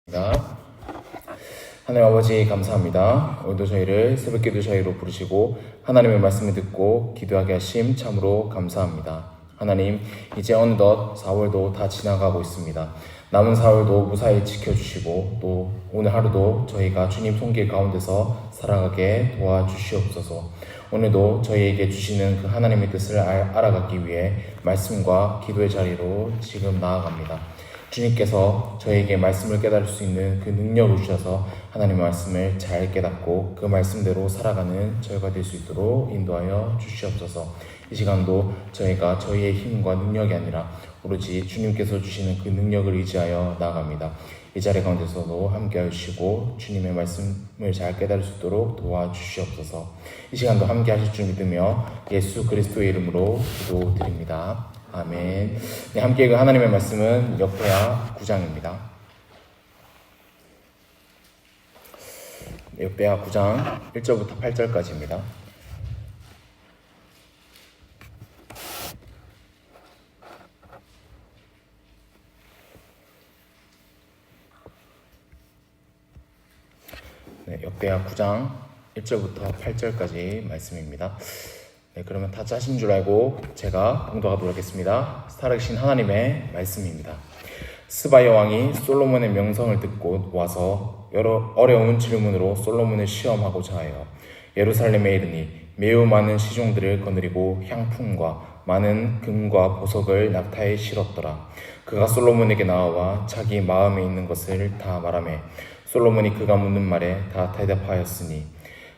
하나님 아버지 감사합니다. 오늘도 저희를 새벽기도 자리로 부르시고 하나님의 말씀을 듣고 기도하게 하심 참으로 감사합니다. 하나님, 이제 어느덧 4월도 다 지나가고 있습니다. 남은 4월도 무사히 지켜주시고 또 오늘 하루도 저희가 주님 손길 가운데서 살아가게 도와주시옵소서. 오늘도 저희에게 주시는 그 하나님의 뜻을 알아가기 위해 말씀과 기도의 자리로 지금 나아갑니다. 주님께서 저에게 말씀을 깨달을 수 있는 그 능력을 주셔서 하나님의 말씀을 잘 깨닫고 그 말씀대로 살아가는 저희가 될 수 있도록 인도하여 주시옵소서. 이 시간도 저희가 저희의 힘과 능력이 아니라 오로지 주님께서 주시는 그 능력을 의지하여 나아갑니다. 이 자리 가운데서도 함께하여 주시고 주님의 말씀을 잘 깨달을 수 있도록 도와주시옵소서. 이 시간도 함께 하실 줄 믿으며 예수 그리스도의 이름으로 기도드립니다. 아멘. 네, 함께 읽은 하나님의 말씀은 역대하 9장입니다. 역대하 9장 1절부터 8절까지입니다. 네, 역대하 9장 1절부터 8절까지 말씀입니다. 네, 그러면 다 짜신 줄 알고 제가 봉독하도록 하겠습니다. 살아계신 하나님의 말씀입니다. 스바야 왕이 솔로몬의 명성을 듣고 와서 여러 어려운 질문으로 솔로몬을 시험하고자 하여 예루살렘에 이르니 매우 많은 시종들을 거느리고 향품과 많은 금과 보석을 낙타에 실었더라. 그가 솔로몬에게 나와 자기 마음에 있는 것을 다 말하매 솔로몬이 그가 묻는 말에 다 대답하였으니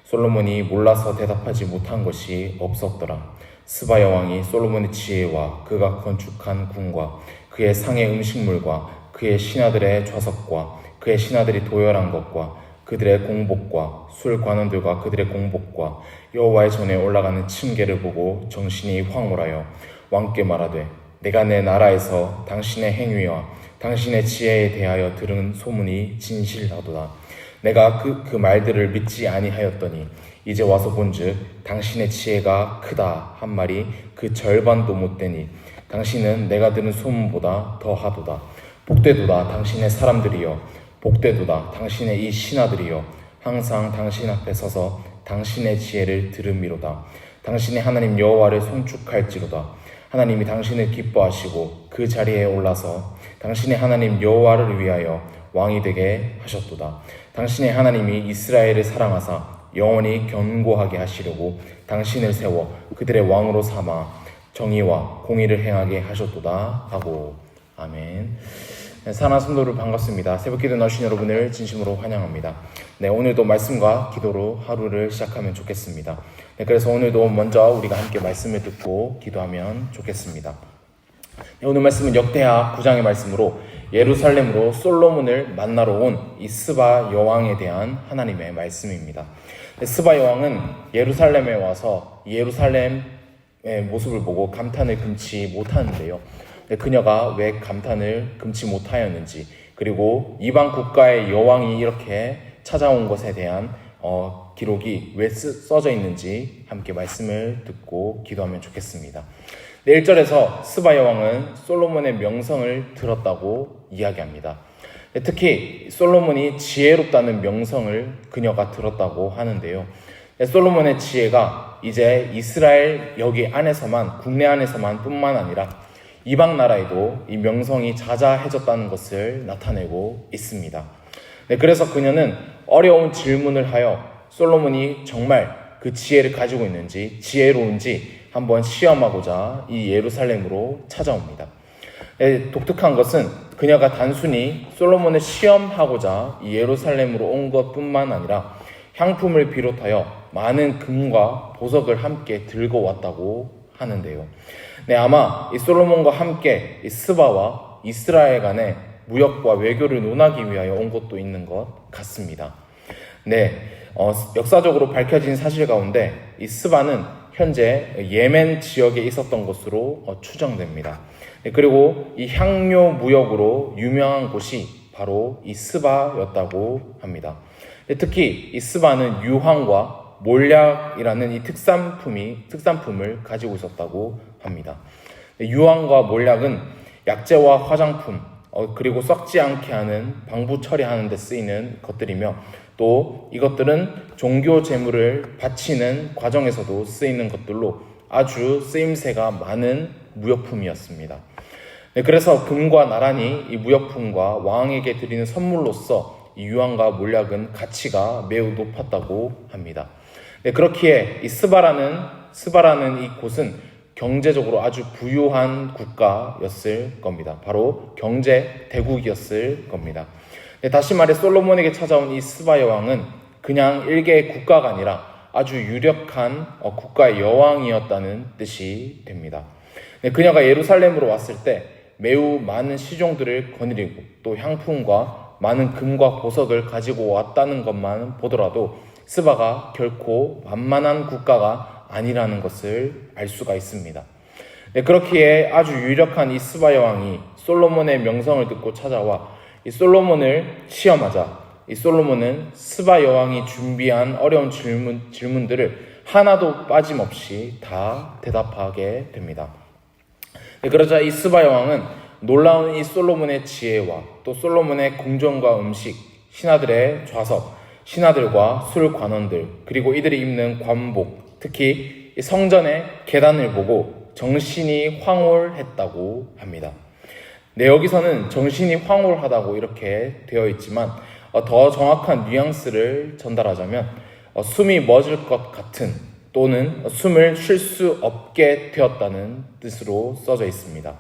솔로몬이 몰라서 대답하지 못한 것이 없었더라. 스바야 왕이 솔로몬의 지혜와 그가 건축한 궁과 그의 상의 음식물과 그의 신하들의 좌석과 그의 신하들이 도열한 것과 그들의 공복과 술 관원들과 그들의 공복과 여호와의 전에 올라가는 층계를 보고 정신이 황홀하여 왕께 말하되 내가 내 나라에서 당신의 행위와 당신의 지혜에 대하여 들은 소문이 진실하도다. 내가 그 말들을 믿지 아니하였더니 이제 와서 본즉 당신의 지혜가 크다 한 말이 그 절반도 못되니 당신은 내가 들은 소문보다 더하도다. 복되도다 당신의 사람들이여, 복되도다 당신의 이 신하들이여, 항상 당신 앞에 서서 당신의 지혜를 들음이로다. 당신의 하나님 여호와를 송축할지로다. 하나님이 당신을 기뻐하시고 그 자리에 올라서 당신의 하나님 여호와를 위하여 왕이 되게 하셨도다. 당신의 하나님이 이스라엘을 사랑하사 영원히 견고하게 하시려고 당신을 세워 그들의 왕으로 삼아 정의와 공의를 행하게 하셨도다 하고. 아멘. 네, 사랑하는 성도들 반갑습니다. 새벽기도 나오신 여러분을 진심으로 환영합니다. 네, 오늘도 말씀과 기도로 하루를 시작하면 좋겠습니다. 네, 그래서 오늘도 먼저 우리가 함께 말씀을 듣고 기도하면 좋겠습니다. 네, 오늘 말씀은 역대하 9장의 말씀으로 예루살렘으로 솔로몬을 만나러 온 이 스바 여왕에 대한 하나님의 말씀입니다. 스바 여왕은 예루살렘에 와서 예루살렘의 모습을 보고 감탄을 금치 못하는데요. 그녀가 왜 감탄을 금치 못하였는지, 그리고 이방 국가의 여왕이 이렇게 찾아온 것에 대한 기록이 왜 써져 있는지 함께 말씀을 듣고 기도하면 좋겠습니다. 1절에서 스바 여왕은 솔로몬의 명성을 들었다고 이야기합니다. 특히 솔로몬이 지혜롭다는 명성을 그녀가 들었다고 하는데요. 솔로몬의 지혜가 이제 이스라엘 여기 안에서만, 국내 안에서만 뿐만 아니라 이방 나라에도 이 명성이 자자해졌다는 것을 나타내고 있습니다. 그래서 그녀는 어려운 질문을 하여 솔로몬이 정말 그 지혜를 가지고 있는지, 지혜로운지 한번 시험하고자 이 예루살렘으로 찾아옵니다. 독특한 것은 그녀가 단순히 솔로몬을 시험하고자 이 예루살렘으로 온 것뿐만 아니라 향품을 비롯하여 많은 금과 보석을 함께 들고 왔다고 하는데요. 아마 이 솔로몬과 함께 이 스바와 이스라엘 간의 무역과 외교를 논하기 위하여 온 것도 있는 것 같습니다. 역사적으로 밝혀진 사실 가운데 이 스바는 현재 예멘 지역에 있었던 것으로 추정됩니다. 그리고 이 향료 무역으로 유명한 곳이 바로 이 스바였다고 합니다. 특히 이 스바는 유황과 몰약이라는 이 특산품을 가지고 있었다고 합니다. 유황과 몰약은 약재와 화장품, 그리고 썩지 않게 하는 방부 처리하는 데 쓰이는 것들이며 또 이것들은 종교 제물을 바치는 과정에서도 쓰이는 것들로 아주 쓰임새가 많은 무역품이었습니다. 네, 그래서 금과 나란히 이 무역품과 왕에게 드리는 선물로서 이 유황과 몰약은 가치가 매우 높았다고 합니다. 네, 그렇기에 이 스바라는 이 곳은 경제적으로 아주 부유한 국가였을 겁니다. 바로 경제 대국이었을 겁니다. 네, 다시 말해 솔로몬에게 찾아온 이 스바 여왕은 그냥 일개의 국가가 아니라 아주 유력한 국가의 여왕이었다는 뜻이 됩니다. 네, 그녀가 예루살렘으로 왔을 때 매우 많은 시종들을 거느리고 또 향품과 많은 금과 보석을 가지고 왔다는 것만 보더라도 스바가 결코 만만한 국가가 아니라는 것을 알 수가 있습니다. 네, 그렇기에 아주 유력한 이 스바 여왕이 솔로몬의 명성을 듣고 찾아와 이 솔로몬을 시험하자 이 솔로몬은 스바 여왕이 준비한 어려운 질문들을 하나도 빠짐없이 다 대답하게 됩니다. 네, 그러자 이 스바 여왕은 놀라운 이 솔로몬의 지혜와 또 솔로몬의 궁전과 음식, 신하들의 좌석, 신하들과 술 관원들, 그리고 이들이 입는 관복, 특히 이 성전의 계단을 보고 정신이 황홀했다고 합니다. 네, 여기서는 정신이 황홀하다고 이렇게 되어 있지만 더 정확한 뉘앙스를 전달하자면 숨이 멎을 것 같은 또는 숨을 쉴 수 없게 되었다는 뜻으로 써져 있습니다.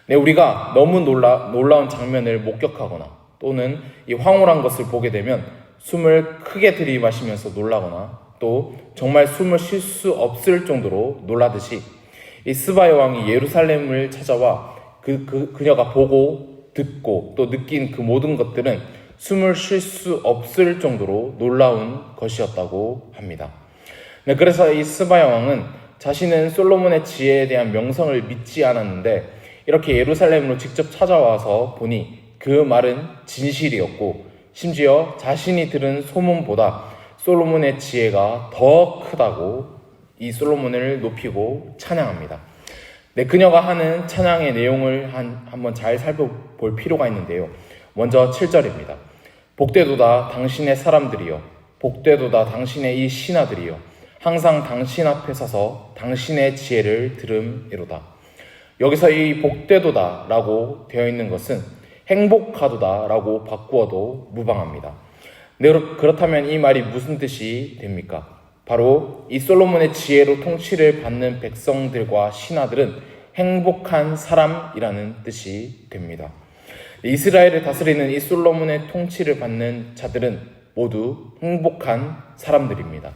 네, 우리가 너무 놀라운 장면을 목격하거나 또는 이 황홀한 것을 보게 되면 숨을 크게 들이마시면서 놀라거나 또 정말 숨을 쉴 수 없을 정도로 놀라듯이 이 스바 여왕이 예루살렘을 찾아와 그녀가 보고 듣고 또 느낀 그 모든 것들은 숨을 쉴 수 없을 정도로 놀라운 것이었다고 합니다. 네, 그래서 이 스바 여왕은 자신은 솔로몬의 지혜에 대한 명성을 믿지 않았는데 이렇게 예루살렘으로 직접 찾아와서 보니 그 말은 진실이었고 심지어 자신이 들은 소문보다 솔로몬의 지혜가 더 크다고 이 솔로몬을 높이고 찬양합니다. 네, 그녀가 하는 찬양의 내용을 한번 잘 살펴볼 필요가 있는데요. 먼저 7절입니다. 복되도다 당신의 사람들이여, 복되도다 당신의 이 신하들이여, 항상 당신 앞에 서서 당신의 지혜를 들음이로다. 여기서 이 복되도다 라고 되어 있는 것은 행복하도다 라고 바꾸어도 무방합니다. 네, 그렇다면 이 말이 무슨 뜻이 됩니까? 바로 이 솔로몬의 지혜로 통치를 받는 백성들과 신하들은 행복한 사람이라는 뜻이 됩니다. 이스라엘을 다스리는 이 솔로몬의 통치를 받는 자들은 모두 행복한 사람들입니다.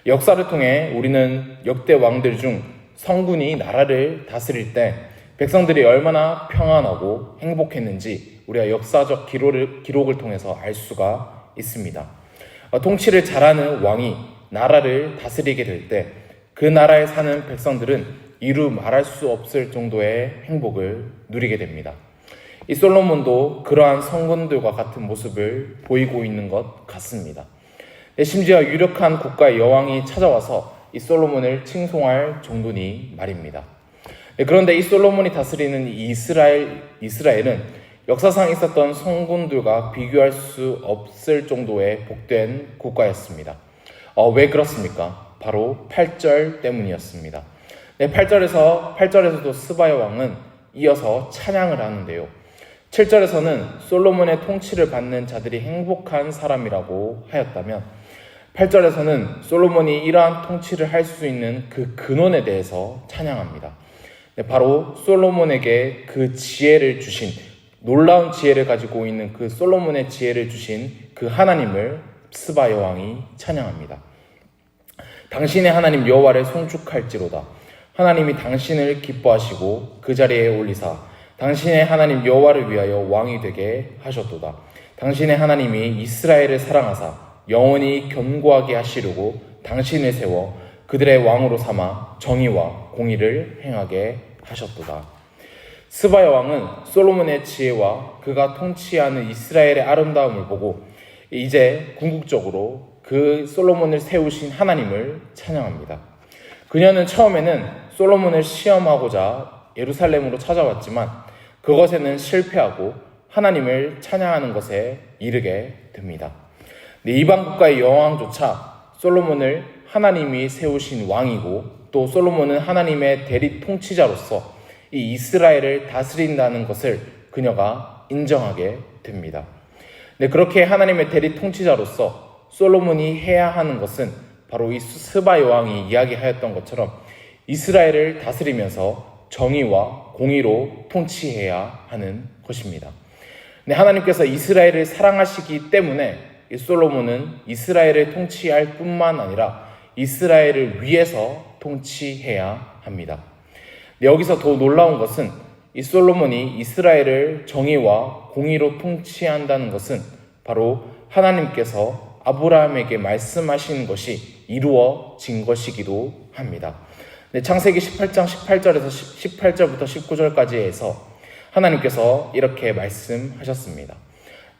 역사를 통해 우리는 역대 왕들 중 성군이 나라를 다스릴 때 백성들이 얼마나 평안하고 행복했는지 우리가 역사적 기록을 통해서 알 수가 있습니다. 통치를 잘하는 왕이 나라를 다스리게 될 때 그 나라에 사는 백성들은 이루 말할 수 없을 정도의 행복을 누리게 됩니다. 이 솔로몬도 그러한 성군들과 같은 모습을 보이고 있는 것 같습니다. 심지어 유력한 국가의 여왕이 찾아와서 이 솔로몬을 칭송할 정도니 말입니다. 그런데 이 솔로몬이 다스리는 이스라엘은 역사상 있었던 성군들과 비교할 수 없을 정도의 복된 국가였습니다. 왜 그렇습니까? 바로 8절 때문이었습니다. 8절에서도 스바야 왕은 이어서 찬양을 하는데요. 7절에서는 솔로몬의 통치를 받는 자들이 행복한 사람이라고 하였다면 8절에서는 솔로몬이 이러한 통치를 할 수 있는 그 근원에 대해서 찬양합니다. 바로 솔로몬에게 그 지혜를 주신, 놀라운 지혜를 가지고 있는 그 솔로몬의 지혜를 주신 그 하나님을 스바 여왕이 찬양합니다. 당신의 하나님 여호와를 송축할지로다. 하나님이 당신을 기뻐하시고 그 자리에 올리사 당신의 하나님 여호와를 위하여 왕이 되게 하셨도다. 당신의 하나님이 이스라엘을 사랑하사 영원히 견고하게 하시려고 당신을 세워 그들의 왕으로 삼아 정의와 공의를 행하게 하셨도다. 스바 여왕은 솔로몬의 지혜와 그가 통치하는 이스라엘의 아름다움을 보고 이제 궁극적으로 그 솔로몬을 세우신 하나님을 찬양합니다. 그녀는 처음에는 솔로몬을 시험하고자 예루살렘으로 찾아왔지만 그것에는 실패하고 하나님을 찬양하는 것에 이르게 됩니다. 이방 국가의 여왕조차 솔로몬을 하나님이 세우신 왕이고 또 솔로몬은 하나님의 대리 통치자로서 이 이스라엘을 다스린다는 것을 그녀가 인정하게 됩니다. 그렇게 하나님의 대리 통치자로서 솔로몬이 해야 하는 것은 바로 이 스바 여왕이 이야기하였던 것처럼 이스라엘을 다스리면서 정의와 공의로 통치해야 하는 것입니다. 하나님께서 이스라엘을 사랑하시기 때문에 이 솔로몬은 이스라엘을 통치할 뿐만 아니라 이스라엘을 위해서 통치해야 합니다. 여기서 더 놀라운 것은 이 솔로몬이 이스라엘을 정의와 공의로 통치한다는 것은 바로 하나님께서 아브라함에게 말씀하신 것이 이루어진 것이기도 합니다. 창세기 18장 18절부터 19절까지 해서 하나님께서 이렇게 말씀하셨습니다.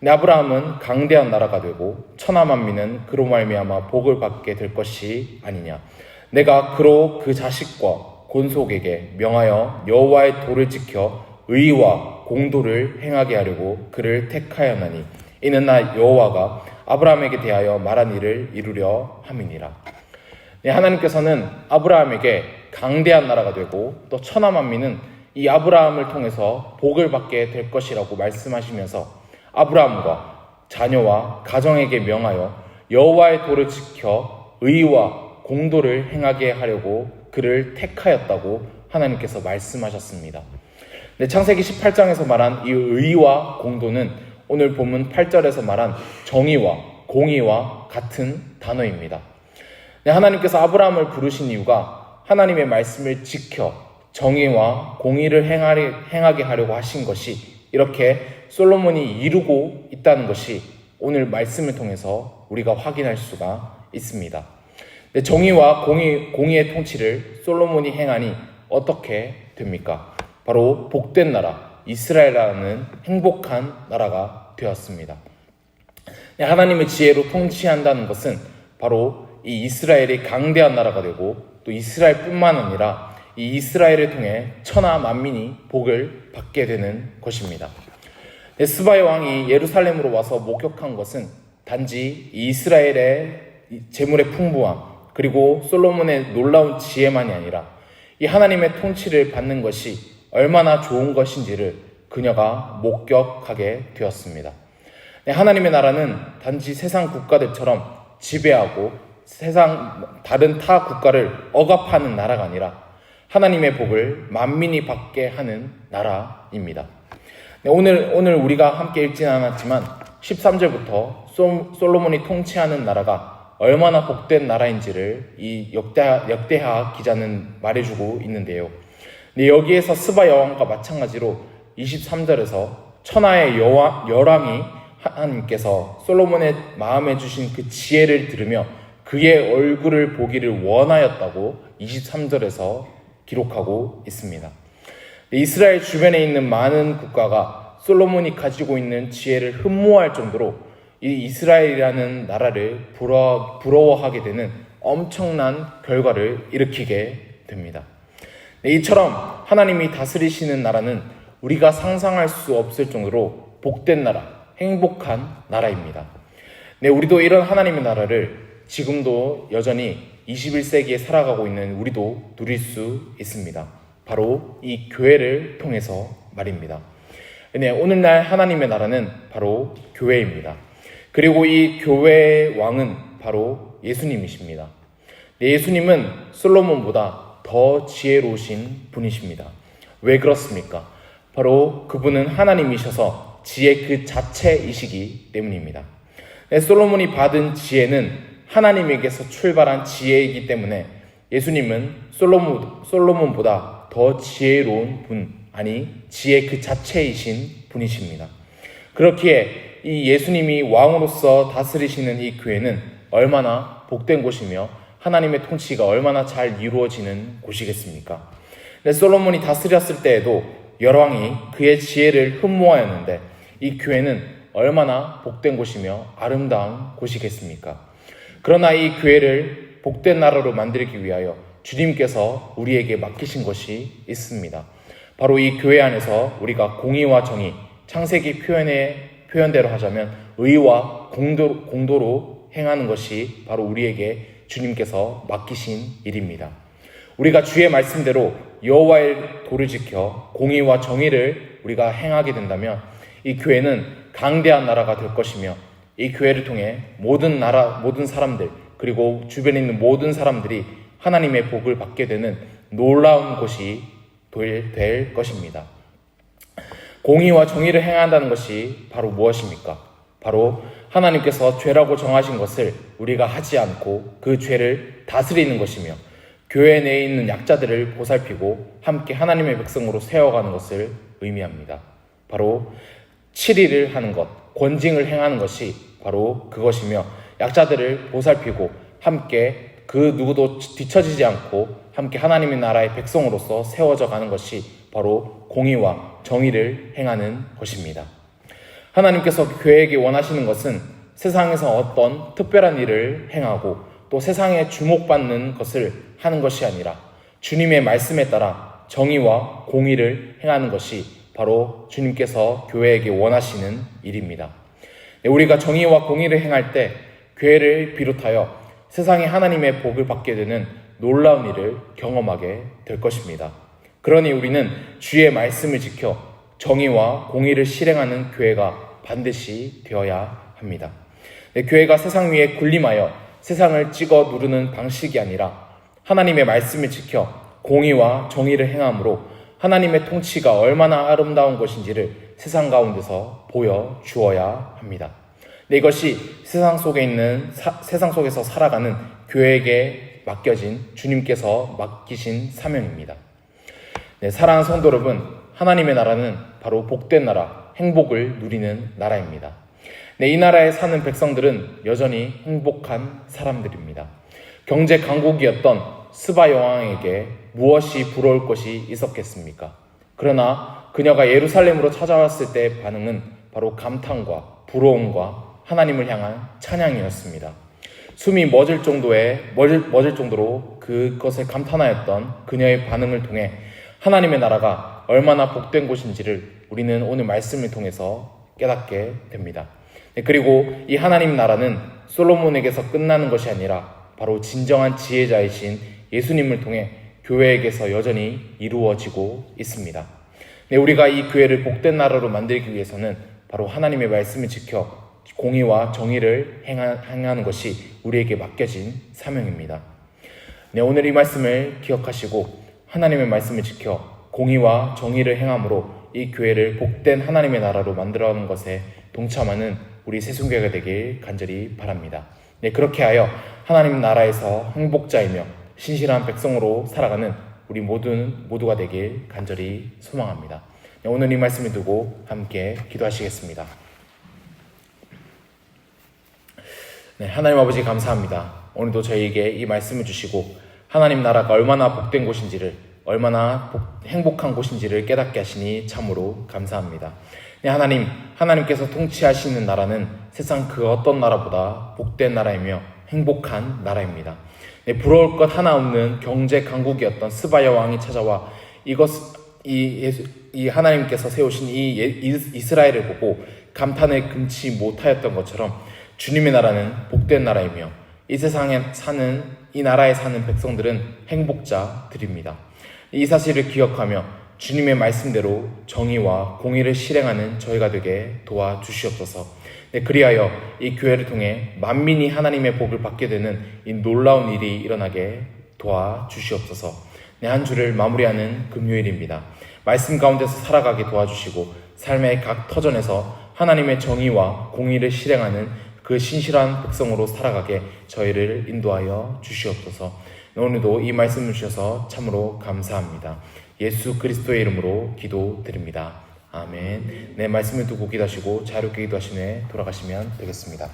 아브라함은 강대한 나라가 되고 천하 만민은 그로 말미암아 복을 받게 될 것이 아니냐. 내가 그로 그 자식과 본속에게 명하여 여호와의 도를 지켜 의와 공도를 행하게 하려고 그를 택하였나니 이는 나 여호와가 아브라함에게 대하여 말한 일을 이루려 함이니라. 하나님께서는 아브라함에게 강대한 나라가 되고 또 천하 만민은 이 아브라함을 통해서 복을 받게 될 것이라고 말씀하시면서 아브라함과 자녀와 가정에게 명하여 여호와의 도를 지켜 의와 공도를 행하게 하려고 그를 택하였다고 하나님께서 말씀하셨습니다. 창세기 18장에서 말한 이 의와 공도는 오늘 본문 8절에서 말한 정의와 공의와 같은 단어입니다. 하나님께서 아브라함을 부르신 이유가 하나님의 말씀을 지켜 정의와 공의를 행하게 하려고 하신 것이 이렇게 솔로몬이 이루고 있다는 것이 오늘 말씀을 통해서 우리가 확인할 수가 있습니다. 정의와 공의의 통치를 솔로몬이 행하니 어떻게 됩니까? 바로 복된 나라, 이스라엘이라는 행복한 나라가 되었습니다. 하나님의 지혜로 통치한다는 것은 바로 이 이스라엘이 강대한 나라가 되고 또 이스라엘뿐만 아니라 이 이스라엘을 통해 천하 만민이 복을 받게 되는 것입니다. 스바의 왕이 예루살렘으로 와서 목격한 것은 단지 이스라엘의 재물의 풍부함 그리고 솔로몬의 놀라운 지혜만이 아니라 이 하나님의 통치를 받는 것이 얼마나 좋은 것인지를 그녀가 목격하게 되었습니다. 하나님의 나라는 단지 세상 국가들처럼 지배하고 세상 다른 타 국가를 억압하는 나라가 아니라 하나님의 복을 만민이 받게 하는 나라입니다. 오늘 우리가 함께 읽지는 않았지만 13절부터 솔로몬이 통치하는 나라가 얼마나 복된 나라인지를 이 역대하 기자는 말해주고 있는데요. 여기에서 스바 여왕과 마찬가지로 23절에서 천하의 여왕이 하나님께서 솔로몬의 마음에 주신 그 지혜를 들으며 그의 얼굴을 보기를 원하였다고 23절에서 기록하고 있습니다. 이스라엘 주변에 있는 많은 국가가 솔로몬이 가지고 있는 지혜를 흠모할 정도로 이 이스라엘이라는 나라를 부러워하게 되는 엄청난 결과를 일으키게 됩니다. 이처럼 하나님이 다스리시는 나라는 우리가 상상할 수 없을 정도로 복된 나라, 행복한 나라입니다. 우리도 이런 하나님의 나라를 지금도 여전히 21세기에 살아가고 있는 우리도 누릴 수 있습니다. 바로 이 교회를 통해서 말입니다. 오늘날 하나님의 나라는 바로 교회입니다. 그리고 이 교회의 왕은 바로 예수님이십니다. 예수님은 솔로몬보다 더 지혜로우신 분이십니다. 왜 그렇습니까? 바로 그분은 하나님이셔서 지혜 그 자체이시기 때문입니다. 솔로몬이 받은 지혜는 하나님에게서 출발한 지혜이기 때문에 예수님은 솔로몬보다 더 지혜로운 분, 아니 지혜 그 자체이신 분이십니다. 그렇기에 이 예수님이 왕으로서 다스리시는 이 교회는 얼마나 복된 곳이며 하나님의 통치가 얼마나 잘 이루어지는 곳이겠습니까? 솔로몬이 다스렸을 때에도 열왕이 그의 지혜를 흠모하였는데 이 교회는 얼마나 복된 곳이며 아름다운 곳이겠습니까? 그러나 이 교회를 복된 나라로 만들기 위하여 주님께서 우리에게 맡기신 것이 있습니다. 바로 이 교회 안에서 우리가 공의와 정의, 창세기 표현대로 하자면 의와 공도로 행하는 것이 바로 우리에게 주님께서 맡기신 일입니다. 우리가 주의 말씀대로 여호와의 도를 지켜 공의와 정의를 우리가 행하게 된다면 이 교회는 강대한 나라가 될 것이며 이 교회를 통해 모든 사람들 그리고 주변에 있는 모든 사람들이 하나님의 복을 받게 되는 놀라운 곳이 될 것입니다. 공의와 정의를 행한다는 것이 바로 무엇입니까? 바로 하나님께서 죄라고 정하신 것을 우리가 하지 않고 그 죄를 다스리는 것이며 교회 내에 있는 약자들을 보살피고 함께 하나님의 백성으로 세워가는 것을 의미합니다. 바로 7일을 하는 것, 권징을 행하는 것이 바로 그것이며 약자들을 보살피고 함께 그 누구도 뒤처지지 않고 함께 하나님의 나라의 백성으로서 세워져 가는 것이 바로 공의와 정의를 행하는 것입니다. 하나님께서 교회에게 원하시는 것은 세상에서 어떤 특별한 일을 행하고 또 세상에 주목받는 것을 하는 것이 아니라 주님의 말씀에 따라 정의와 공의를 행하는 것이 바로 주님께서 교회에게 원하시는 일입니다. 우리가 정의와 공의를 행할 때 교회를 비롯하여 세상에 하나님의 복을 받게 되는 놀라운 일을 경험하게 될 것입니다. 그러니 우리는 주의 말씀을 지켜 정의와 공의를 실행하는 교회가 반드시 되어야 합니다. 교회가 세상 위에 군림하여 세상을 찍어 누르는 방식이 아니라 하나님의 말씀을 지켜 공의와 정의를 행함으로 하나님의 통치가 얼마나 아름다운 것인지를 세상 가운데서 보여주어야 합니다. 이것이 세상 속에서 살아가는 교회에게 맡겨진 주님께서 맡기신 사명입니다. 사랑하는 성도 여러분, 하나님의 나라는 바로 복된 나라, 행복을 누리는 나라입니다. 이 나라에 사는 백성들은 여전히 행복한 사람들입니다. 경제 강국이었던 스바 여왕에게 무엇이 부러울 것이 있었겠습니까? 그러나 그녀가 예루살렘으로 찾아왔을 때의 반응은 바로 감탄과 부러움과 하나님을 향한 찬양이었습니다. 숨이 멎을 정도로 그것을 감탄하였던 그녀의 반응을 통해 하나님의 나라가 얼마나 복된 곳인지를 우리는 오늘 말씀을 통해서 깨닫게 됩니다. 그리고 이 하나님 나라는 솔로몬에게서 끝나는 것이 아니라 바로 진정한 지혜자이신 예수님을 통해 교회에게서 여전히 이루어지고 있습니다. 우리가 이 교회를 복된 나라로 만들기 위해서는 바로 하나님의 말씀을 지켜 공의와 정의를 행하는 것이 우리에게 맡겨진 사명입니다. 오늘 이 말씀을 기억하시고 하나님의 말씀을 지켜 공의와 정의를 행함으로 이 교회를 복된 하나님의 나라로 만들어가는 것에 동참하는 우리 새순교회가 되길 간절히 바랍니다. 그렇게 하여 하나님 나라에서 행복자이며 신실한 백성으로 살아가는 우리 모두가 되길 간절히 소망합니다. 오늘 이 말씀을 두고 함께 기도하시겠습니다. 하나님 아버지 감사합니다. 오늘도 저희에게 이 말씀을 주시고 하나님 나라가 얼마나 복된 곳인지를 얼마나 행복한 곳인지를 깨닫게 하시니 참으로 감사합니다. 하나님께서 통치하시는 나라는 세상 그 어떤 나라보다 복된 나라이며 행복한 나라입니다. 부러울 것 하나 없는 경제 강국이었던 스바야 왕이 찾아와 이 하나님께서 세우신 이 이스라엘을 보고 감탄을 금치 못하였던 것처럼 주님의 나라는 복된 나라이며 이 세상에 사는 이 나라에 사는 백성들은 행복자들입니다. 이 사실을 기억하며 주님의 말씀대로 정의와 공의를 실행하는 저희가 되게 도와주시옵소서. 그리하여 이 교회를 통해 만민이 하나님의 복을 받게 되는 이 놀라운 일이 일어나게 도와주시옵소서. 한 주를 마무리하는 금요일입니다. 말씀 가운데서 살아가게 도와주시고 삶의 각 터전에서 하나님의 정의와 공의를 실행하는 그 신실한 백성으로 살아가게 저희를 인도하여 주시옵소서. 오늘도 이 말씀을 주셔서 참으로 감사합니다. 예수 그리스도의 이름으로 기도드립니다. 아멘. 내 말씀을 두고 기도하시고 자유롭게 기도하시네 돌아가시면 되겠습니다.